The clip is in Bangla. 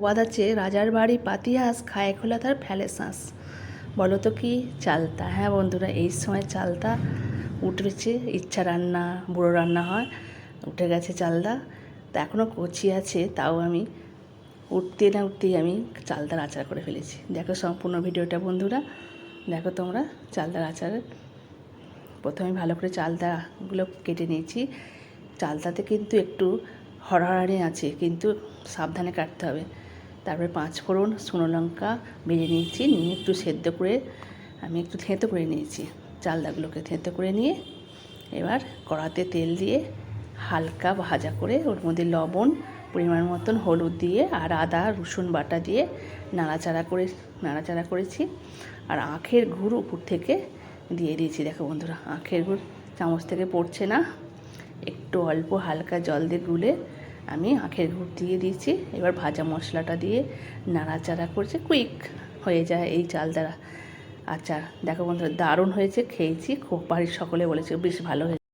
বাঁধাচ্ছে রাজার বাড়ি পাতিহাঁস খায় খোলা তার ফেলে শ্বাস। বলো তো কি চালতা। হ্যাঁ বন্ধুরা, এই সময় চালতা উঠেছে। ইচ্ছা রান্না বুড়ো রান্না হয়, উঠে গেছে চালতা। তা এখনও কচি আছে, তাও আমি উঠতে না উঠতেই আমি চালতার আচার করে ফেলেছি। দেখো সম্পূর্ণ ভিডিওটা বন্ধুরা, দেখো তোমরা চালতার আচারের। প্রথমে ভালো করে চালতাগুলো কেটে নিয়েছি। চালতাতে কিন্তু একটু হড়হড়ানি আছে, কিন্তু সাবধানে কাটতে হবে। তারপরে 5 ফোড়ন, শুকনো লঙ্কা ভেজে নিয়েছি, নিয়ে একটু সেদ্ধ করে আমি একটু থেঁতো করে নিয়েছি। চালতাগুলোকে থেঁতো করে নিয়ে এবার কড়াতে তেল দিয়ে হালকা ভাজা করে ওর মধ্যে লবণ পরিমাণ মতন, হলুদ দিয়ে আর আদা রসুন বাটা দিয়ে নাড়াচাড়া করেছি। আর আখের গুড় উপর থেকে দিয়ে দিয়েছি। দেখো বন্ধুরা, আখের গুড় চামচ থেকে পড়ছে না, একটু অল্প হালকা জল দিয়ে গুলে আমি আখের গুড় দিয়ে দিয়েছি। এবার ভাজা মশলাটা দিয়ে নাড়াচাড়া করছে, কুইক হয়ে যায় এই চালতার আচার। দেখো বন্ধুরা, দারুণ হয়েছে, খেয়েছি, খুব বাড়ির সকলে বলেছে বেশ ভালো হয়েছে।